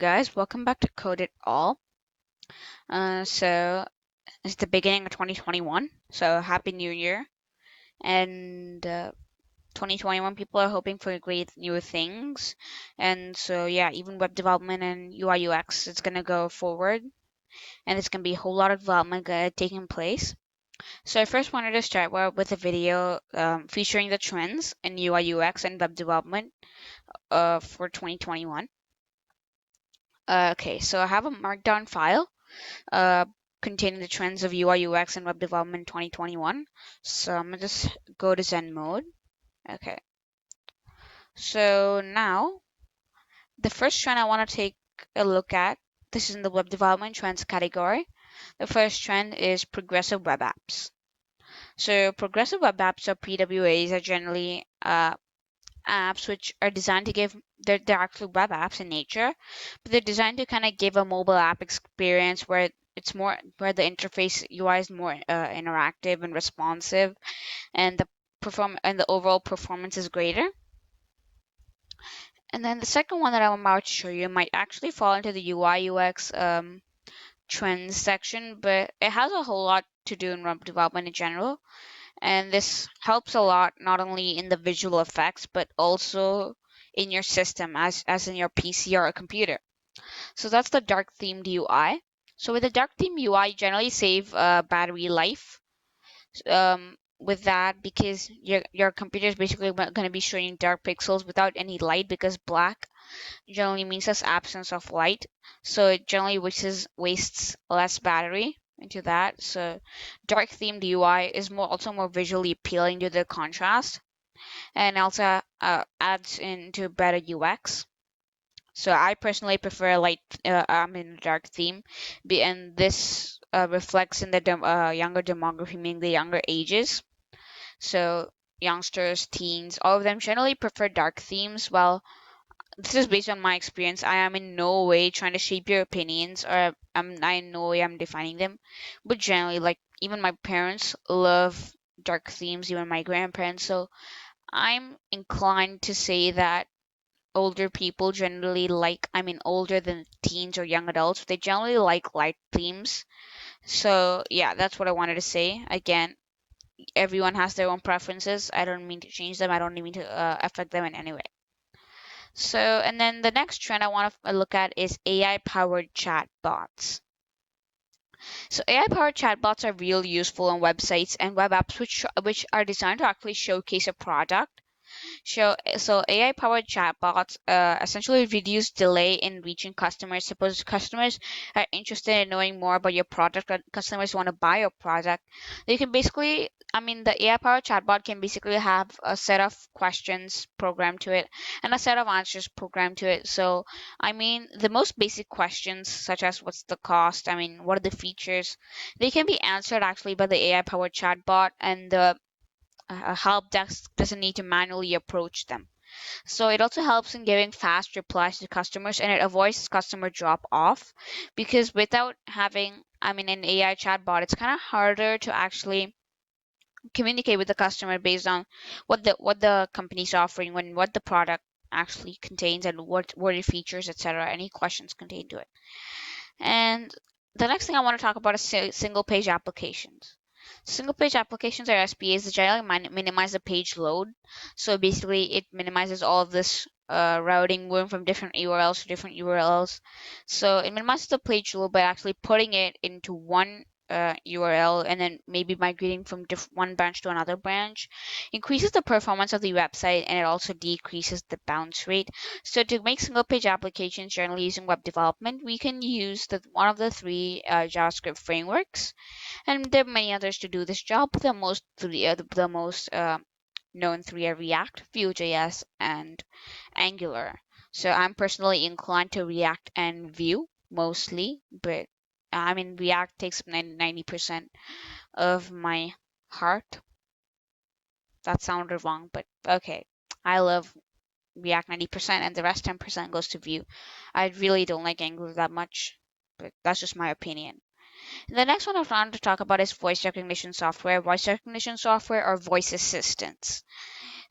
guys, welcome back to Code It All. So it's the beginning of 2021, so Happy New Year. And 2021 people are hoping for great new things. And so yeah, even web development and UI UX is gonna go forward, and there's gonna be a whole lot of development taking place. So I first wanted to start with a video featuring the trends in UI UX and web development for 2021. Okay, so I have a markdown file uh, containing the trends of UI UX and web development 2021. So I'm gonna just go to Zen mode. Okay. So now the first trend I want to take a look at, this is in the web development trends category. The first trend is progressive web apps. So progressive web apps, or PWAs, are generally apps which are designed to give they're actually web apps in nature, but they're designed to kind of give a mobile app experience where where the interface UI is more interactive and responsive, and the overall performance is greater. And then the second one that I'm about to show you might actually fall into the UI UX trends section, but it has a whole lot to do in web development in general. And this helps a lot, not only in the visual effects, but also in your system, as in your PC or a computer. So that's the dark themed UI. So with the dark theme UI, you generally save battery life with that, because your computer is basically going to be showing dark pixels without any light, because black generally means as absence of light. So it generally wastes less battery into that. So dark themed UI is also more visually appealing due to the contrast, and also adds into better UX. So I personally prefer a dark theme, and this reflects in the younger demography, meaning the younger ages. So youngsters, teens, all of them generally prefer dark themes. Well, this is based on my experience. I am in no way trying to shape your opinions, or I in no way I'm defining them. But generally, like, even my parents love dark themes, even my grandparents. So I'm inclined to say that older people generally older than teens or young adults, they generally like light themes. So yeah, that's what I wanted to say. Again, everyone has their own preferences. I don't mean to change them. I don't mean to affect them in any way. So, and then the next trend I want to look at is AI-powered chatbots. So AI-powered chatbots are real useful on websites and web apps which are designed to actually showcase a product. So AI-powered chatbots essentially reduce delay in reaching customers. Suppose customers are interested in knowing more about your product, or customers want to buy your product. They can basically, the AI-powered chatbot can basically have a set of questions programmed to it and a set of answers programmed to it. So, the most basic questions, such as what's the cost, what are the features, they can be answered actually by the AI-powered chatbot, and the help desk doesn't need to manually approach them. So it also helps in giving fast replies to customers, and it avoids customer drop off, because without having, an AI chatbot, it's kind of harder to actually communicate with the customer based on what the company's offering, what the product actually contains, and what are the features, etc. Any questions contained to it. And the next thing I want to talk about is single page applications. Single page applications, or SPAs, that generally minimize the page load. So basically, it minimizes all of this routing, going from different URLs to different URLs. So it minimizes the page load by actually putting it into one URL, and then maybe migrating from one branch to another branch. Increases the performance of the website, and it also decreases the bounce rate. So to make single page applications generally using web development, we can use one of the three JavaScript frameworks, and there are many others to do this job. The most known three are React, Vue.js, and Angular. So I'm personally inclined to React and Vue mostly, but React takes 90% of my heart. That sounded wrong, but okay. I love React 90%, and the rest 10% goes to Vue. I really don't like Angular that much, but that's just my opinion. The next one I wanted to talk about is voice recognition software or voice assistants.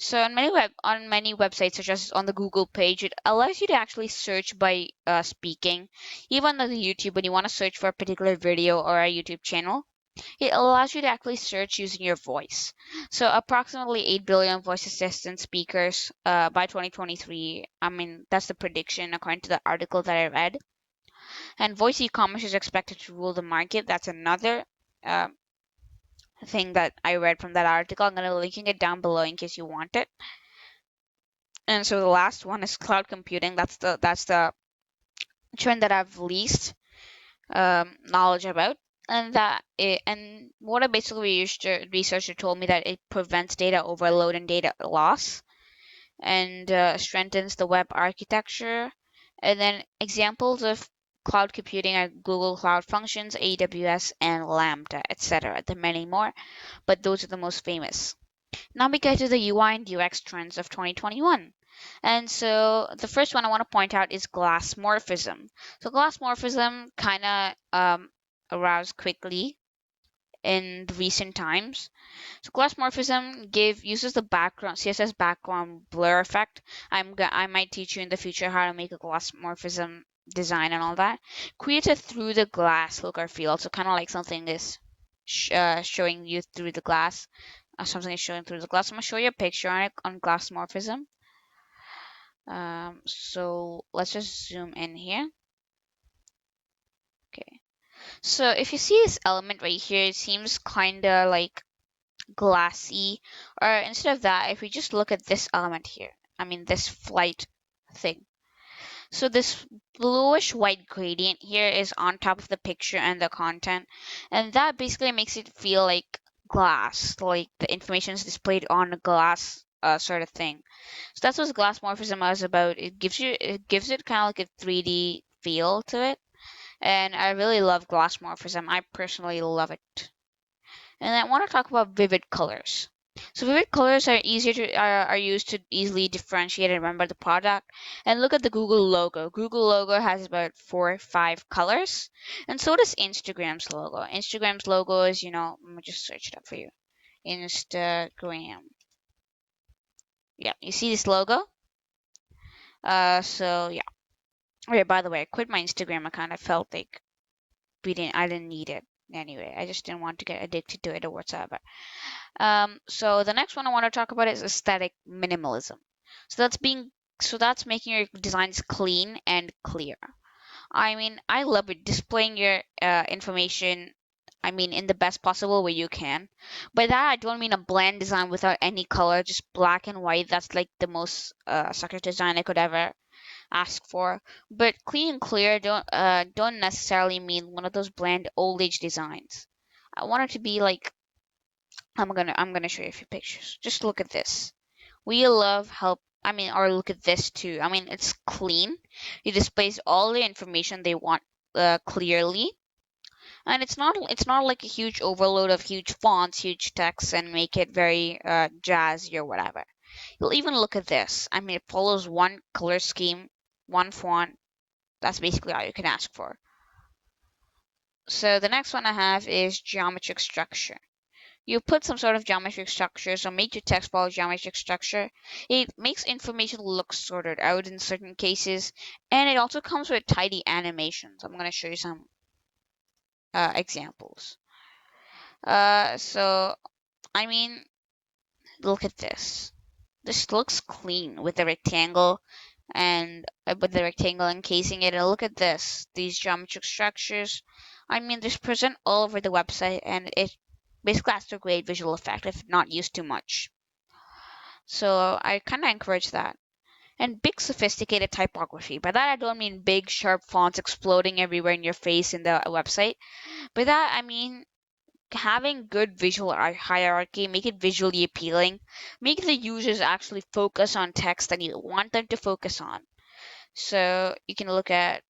So on many websites, such as on the Google page, it allows you to actually search by speaking. Even on the YouTube, when you want to search for a particular video or a YouTube channel, it allows you to actually search using your voice. So approximately 8 billion voice assistant speakers by 2023. I mean, that's the prediction according to the article that I read. And voice e-commerce is expected to rule the market. That's another uh, thing that I read from that article. I'm going to linking it down below in case you want it. And so the last one is cloud computing. That's the trend that I've least knowledge about. And what I basically researcher told me that it prevents data overload and data loss, and strengthens the web architecture. And then examples of cloud computing are Google Cloud Functions, AWS, and Lambda, etc. There are many more, but those are the most famous. Now we get to the UI and UX trends of 2021. And so the first one I want to point out is Glassmorphism. So Glassmorphism kind of aroused quickly in recent times. So Glassmorphism uses the background CSS background blur effect. I might teach you in the future how to make a Glassmorphism design and all that. Creates a through the glass look or feel. So kind of like something is showing you through the glass. Something is showing through the glass. I'm gonna show you a picture on it on Glassmorphism. So let's just zoom in here. Okay. So if you see this element right here, it seems kind of like glassy. Or instead of that, if we just look at this element here, I mean this flight thing. So this bluish white gradient here is on top of the picture and the content, and that basically makes it feel like glass, like the information is displayed on a glass sort of thing. So that's what Glassmorphism is about. It gives it kind of like a 3D feel to it, and I really love Glassmorphism. I personally love it. And I want to talk about vivid colors. So vivid colors are used to easily differentiate and remember the product. And look at the Google logo. Google logo has about 4 or 5 colors, and so does Instagram's logo. Instagram's logo is, let me just search it up for you. Instagram. Yeah, you see this logo? So yeah. Okay, by the way, I quit my Instagram account. I felt like I didn't need it anyway. I just didn't want to get addicted to it or whatsoever. So the next one I want to talk about is aesthetic minimalism. So that's making your designs clean and clear. I mean, I love it displaying your information. I mean, in the best possible way you can. By that, I don't mean a bland design without any color, just black and white. That's like the most sucker design I could ever ask for. But clean and clear don't necessarily mean one of those bland old age designs. I want it to be like I'm gonna show you a few pictures. Just look at this. We love help. I mean, or look at this too. I mean, it's clean. It displays all the information they want clearly, and it's not like a huge overload of huge fonts, huge text, and make it very jazzy or whatever. You'll even look at this. I mean, it follows one color scheme, one font. That's basically all you can ask for. So the next one I have is geometric structure. You put some sort of geometric structure, so make your text follow geometric structure. It makes information look sorted out in certain cases, and it also comes with tidy animations. I'm going to show you some examples. So, I mean, look at this. This looks clean with the rectangle and with the rectangle encasing it. And look at this, these geometric structures. I mean, they're present all over the website, and it basically has a great visual effect if not used too much. So I kind of encourage that. And big sophisticated typography. By that I don't mean big sharp fonts exploding everywhere in your face in the website. By that I mean having good visual hierarchy, make it visually appealing, make the users actually focus on text that you want them to focus on. So you can look at,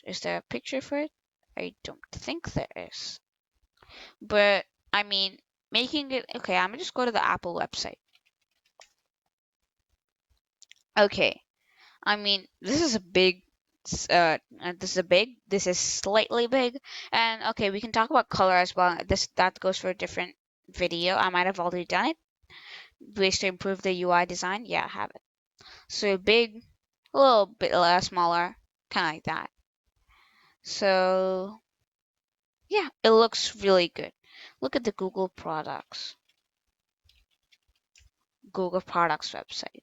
is there a picture for it? I don't think there is. But I mean, making it, okay, I'm gonna just go to the Apple website. Okay, I mean, this is a big, this is slightly big, and okay, we can talk about color as well. That goes for a different video. I might have already done it. ways to improve the UI design. Yeah, I have it. So big, a little bit smaller, kind of like that. So yeah, it looks really good. Look at the Google Products website.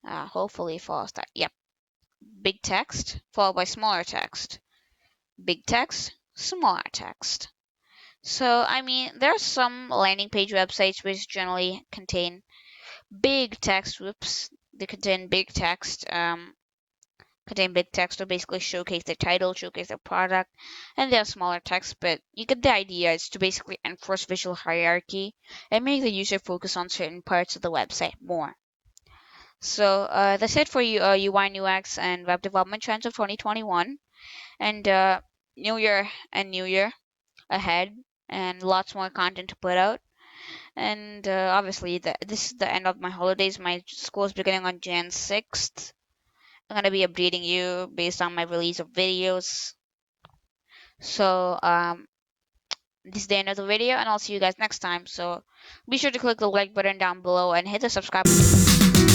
Hopefully it follows that. Yep. Big text followed by smaller text. Big text, smaller text. So, I mean, there are some landing page websites which generally contain big text. Whoops. They contain big text to basically showcase the title, showcase the product, and they have smaller text, but you get the idea. It's to basically enforce visual hierarchy and make the user focus on certain parts of the website more. So that's it for you, UI and UX and web development trends of 2021, and New Year ahead, and lots more content to put out. And obviously, this is the end of my holidays. My school is beginning on Jan 6th. I'm gonna be updating you based on my release of videos. So this is the end of the video, and I'll see you guys next time. So be sure to click the like button down below and hit the subscribe button.